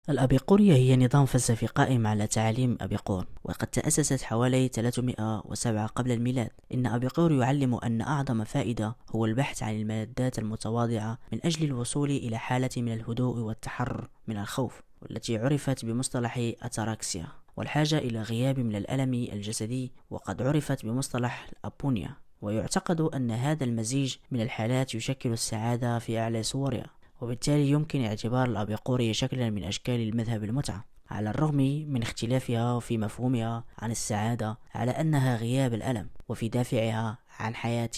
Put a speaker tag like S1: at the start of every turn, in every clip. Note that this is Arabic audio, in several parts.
S1: الأبيقورية هي نظام فلسفي قائم على تعاليم أبيقور، وقد تأسست حوالي 307 قبل الميلاد. إن أبيقور يعلم أن أعظم فائدة هو البحث عن المادات المتواضعة من أجل الوصول إلى حالة من الهدوء والتحرر من الخوف، والتي عرفت بمصطلح أتاراكسيا، والحاجة إلى غياب من الألم الجسدي، وقد عرفت بمصطلح الأبونيا. ويعتقد أن هذا المزيج من الحالات يشكل السعادة في أعلى صورها، وبالتالي يمكن اعتبار الأبيقورية شكلا من أشكال المذهب المتعة، على الرغم من اختلافها في مفهومها عن السعادة، على أنها غياب الألم وفي دافعها عن حياة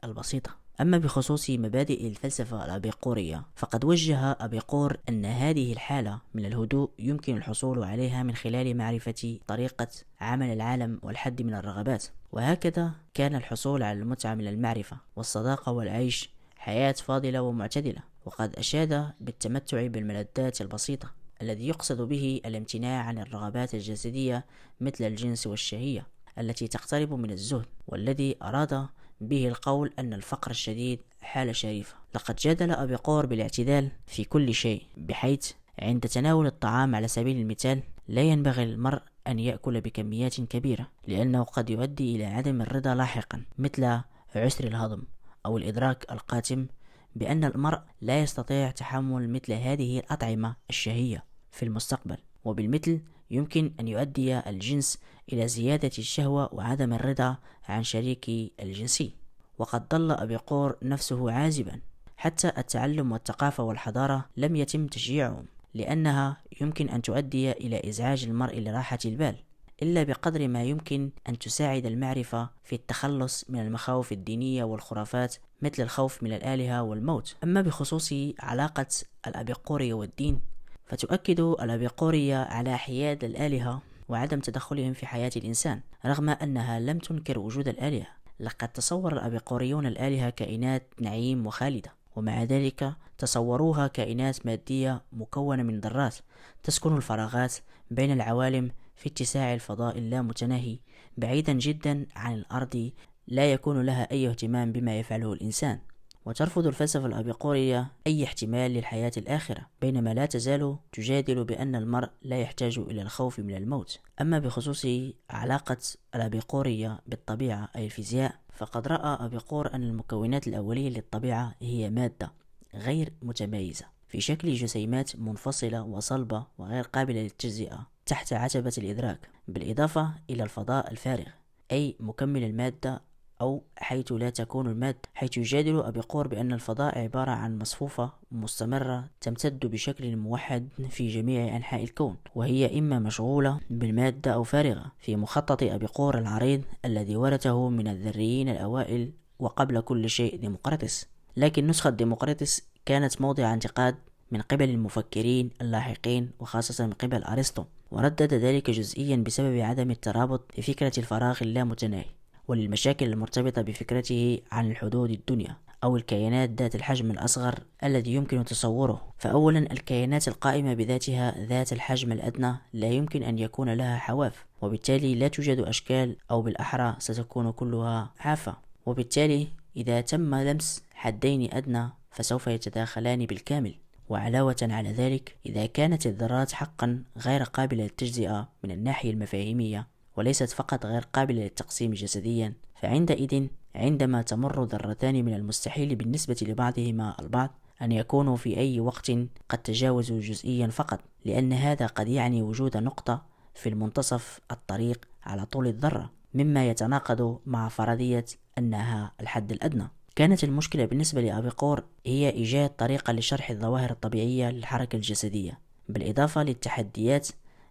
S1: البسيطة. أما بخصوص مبادئ الفلسفة الأبيقورية، فقد وجه أبيقور أن هذه الحالة من الهدوء يمكن الحصول عليها من خلال معرفة طريقة عمل العالم والحد من الرغبات، وهكذا كان الحصول على المتعة من المعرفة والصداقة والعيش حياة فاضلة ومعتدلة. وقد أشاد بالتمتع بالملذات البسيطة، الذي يقصد به الامتناع عن الرغبات الجسدية مثل الجنس والشهية التي تقترب من الزهد، والذي أراد به القول أن الفقر الشديد حالة شريفة. لقد جادل أبيقور بالاعتدال في كل شيء، بحيث عند تناول الطعام على سبيل المثال لا ينبغي للمرء أن يأكل بكميات كبيرة، لأنه قد يؤدي إلى عدم الرضا لاحقا، مثل عسر الهضم أو الإدراك القاتم بأن المرء لا يستطيع تحمل مثل هذه الأطعمة الشهية في المستقبل. وبالمثل يمكن أن يؤدي الجنس إلى زيادة الشهوة وعدم الرضا عن شريك الجنسي. وقد ظل أبيقور نفسه عازبا، حتى التعلم والثقافة والحضارة لم يتم تشجيعهم، لأنها يمكن أن تؤدي إلى إزعاج المرء لراحة البال، إلا بقدر ما يمكن أن تساعد المعرفة في التخلص من المخاوف الدينية والخرافات مثل الخوف من الآلهة والموت. أما بخصوص علاقة الأبيقورية والدين، فتؤكد الأبيقورية على حياد الآلهة وعدم تدخلهم في حياة الإنسان، رغم أنها لم تنكر وجود الآلهة. لقد تصور الأبيقوريون الآلهة كائنات نعيم وخالدة، ومع ذلك تصوروها كائنات مادية مكونة من ذرات تسكن الفراغات بين العوالم في اتساع الفضاء اللامتناهي، بعيدا جدا عن الأرض، لا يكون لها أي اهتمام بما يفعله الإنسان. وترفض الفلسفة الأبيقورية أي احتمال للحياة الآخرة، بينما لا تزال تجادل بأن المرء لا يحتاج إلى الخوف من الموت. أما بخصوص علاقة الأبيقورية بالطبيعة أي الفيزياء، فقد رأى أبيقور أن المكونات الأولية للطبيعة هي مادة غير متميزة في شكل جسيمات منفصلة وصلبة وغير قابلة للتجزئة تحت عتبة الإدراك، بالإضافة إلى الفضاء الفارغ أي مكمل المادة، أو حيث لا تكون المادة، حيث يجادل أبيقور بأن الفضاء عبارة عن مصفوفة مستمرة تمتد بشكل موحد في جميع أنحاء الكون، وهي إما مشغولة بالمادة أو فارغة، في مخطط أبيقور العريض الذي ورثه من الذريين الأوائل وقبل كل شيء ديمقراطس. لكن نسخة ديمقراطس كانت موضع انتقاد من قبل المفكرين اللاحقين، وخاصة من قبل أرسطو، وردد ذلك جزئيا بسبب عدم الترابط بفكرة الفراغ اللامتناهي، وللمشاكل المرتبطة بفكرته عن الحدود الدنيا أو الكائنات ذات الحجم الأصغر الذي يمكن تصوره. فأولا، الكائنات القائمة بذاتها ذات الحجم الأدنى لا يمكن أن يكون لها حواف، وبالتالي لا توجد أشكال، أو بالأحرى ستكون كلها حافة. وبالتالي إذا تم لمس حدين أدنى فسوف يتداخلان بالكامل. وعلاوة على ذلك، إذا كانت الذرات حقا غير قابلة للتجزئة من الناحية المفاهيمية، وليست فقط غير قابلة للتقسيم جسديا، فعندئذ عندما تمر ذرتان من المستحيل بالنسبة لبعضهما البعض أن يكونوا في أي وقت قد تجاوزوا جزئيا فقط، لأن هذا قد يعني وجود نقطة في المنتصف الطريق على طول الذرة، مما يتناقض مع فرضية أنها الحد الأدنى. كانت المشكلة بالنسبة لأبيقور هي إيجاد طريقة لشرح الظواهر الطبيعية للحركة الجسدية، بالإضافة للتحديات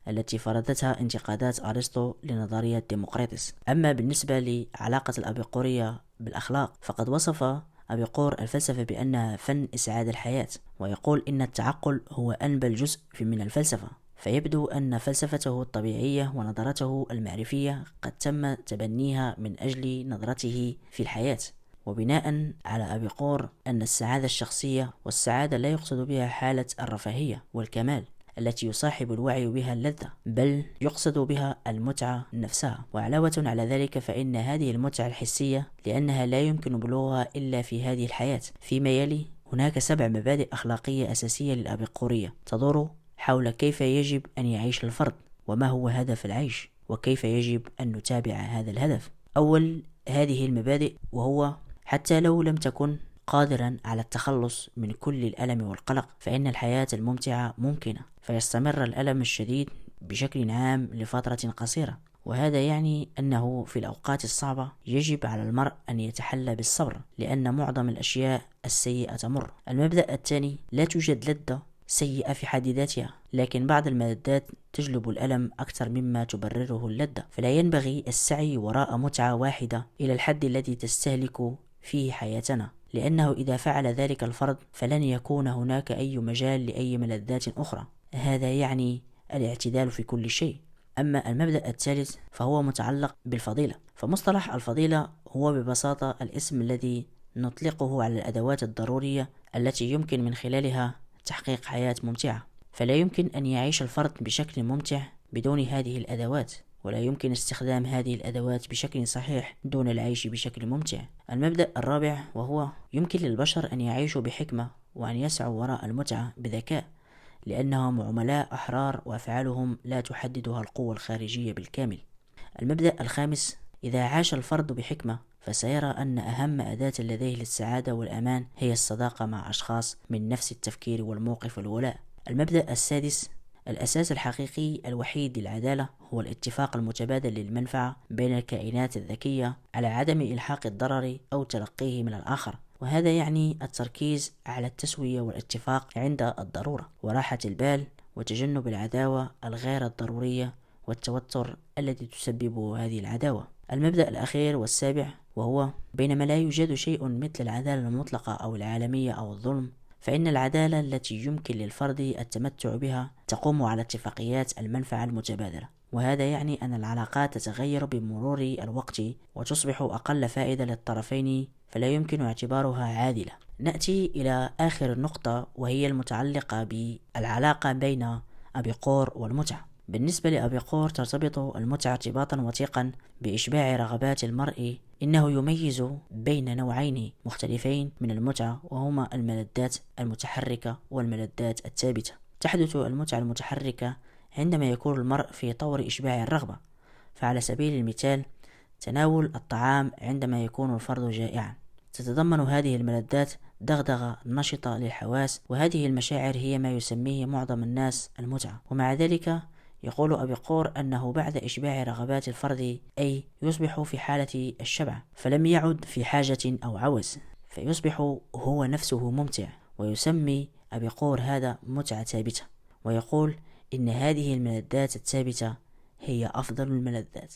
S1: التي فرضتها انتقادات أرسطو لنظرية ديمقراطس. أما بالنسبة لعلاقة الأبيقورية بالأخلاق، فقد وصف أبيقور الفلسفة بأنها فن إسعاد الحياة، ويقول إن التعقل هو أنبل جزء من الفلسفة. فيبدو أن فلسفته الطبيعية ونظرته المعرفية قد تم تبنيها من أجل نظرته في الحياة. وبناء على أبيقور أن السعادة الشخصية، والسعادة لا يقصد بها حالة الرفاهية والكمال التي يصاحب الوعي بها اللذة، بل يقصد بها المتعة نفسها. وعلاوة على ذلك، فإن هذه المتعة الحسية لأنها لا يمكن بلوغها إلا في هذه الحياة. فيما يلي هناك 7 مبادئ أخلاقية أساسية للأبيقورية تدور حول كيف يجب أن يعيش الفرد، وما هو هدف العيش، وكيف يجب أن نتابع هذا الهدف. أول هذه المبادئ، وهو حتى لو لم تكن قادرا على التخلص من كل الألم والقلق، فإن الحياة الممتعة ممكنة، فيستمر الألم الشديد بشكل عام لفترة قصيرة. وهذا يعني أنه في الأوقات الصعبة يجب على المرء أن يتحلى بالصبر، لأن معظم الأشياء السيئة تمر. المبدأ الثاني، لا توجد لذة سيئة في حد ذاتها، لكن بعض الملذات تجلب الألم أكثر مما تبرره اللذة، فلا ينبغي السعي وراء متعة واحدة إلى الحد الذي تستهلك فيه حياتنا، لأنه إذا فعل ذلك الفرد فلن يكون هناك أي مجال لأي ملذات أخرى. هذا يعني الاعتدال في كل شيء. أما المبدأ الثالث فهو متعلق بالفضيلة، فمصطلح الفضيلة هو ببساطة الاسم الذي نطلقه على الأدوات الضرورية التي يمكن من خلالها تحقيق حياة ممتعة. فلا يمكن أن يعيش الفرد بشكل ممتع بدون هذه الأدوات، ولا يمكن استخدام هذه الأدوات بشكل صحيح دون العيش بشكل ممتع. المبدأ الرابع، وهو يمكن للبشر أن يعيشوا بحكمة وأن يسعوا وراء المتعة بذكاء، لأنهم عملاء أحرار وأفعالهم لا تحددها القوة الخارجية بالكامل. المبدأ الخامس، إذا عاش الفرد بحكمة فسيرى أن أهم أداة لديه للسعادة والأمان هي الصداقة مع أشخاص من نفس التفكير والموقف والولاء. المبدأ السادس، الأساس الحقيقي الوحيد للعدالة هو الاتفاق المتبادل للمنفعة بين الكائنات الذكية على عدم إلحاق الضرر أو تلقيه من الآخر، وهذا يعني التركيز على التسوية والاتفاق عند الضرورة، وراحة البال، وتجنب العداوة الغير الضرورية والتوتر الذي تسببه هذه العداوة. المبدأ الأخير والسابع، وهو بينما لا يوجد شيء مثل العدالة المطلقة أو العالمية أو الظلم، فإن العدالة التي يمكن للفرد التمتع بها تقوم على اتفاقيات المنفعة المتبادلة، وهذا يعني أن العلاقات تتغير بمرور الوقت وتصبح أقل فائدة للطرفين، فلا يمكن اعتبارها عادلة. نأتي إلى آخر نقطة، وهي المتعلقة بالعلاقة بين أبيقور والمتعة. بالنسبة لأبيقور ترتبط المتعة ارتباطا وثيقا بإشباع رغبات المرء. إنه يميز بين نوعين مختلفين من المتعة، وهما الملذات المتحركة والملذات الثابتة. تحدث المتعة المتحركة عندما يكون المرء في طور إشباع الرغبة، فعلى سبيل المثال تناول الطعام عندما يكون الفرد جائعا. تتضمن هذه الملذات دغدغة نشطة للحواس، وهذه المشاعر هي ما يسميه معظم الناس المتعة. ومع ذلك يقول أبيقور أنه بعد إشباع رغبات الفرد أي يصبح في حالة الشبع، فلم يعد في حاجة أو عوز، فيصبح هو نفسه ممتع، ويسمي أبيقور هذا متعة ثابتة، ويقول إن هذه الملذات الثابتة هي أفضل الملذات.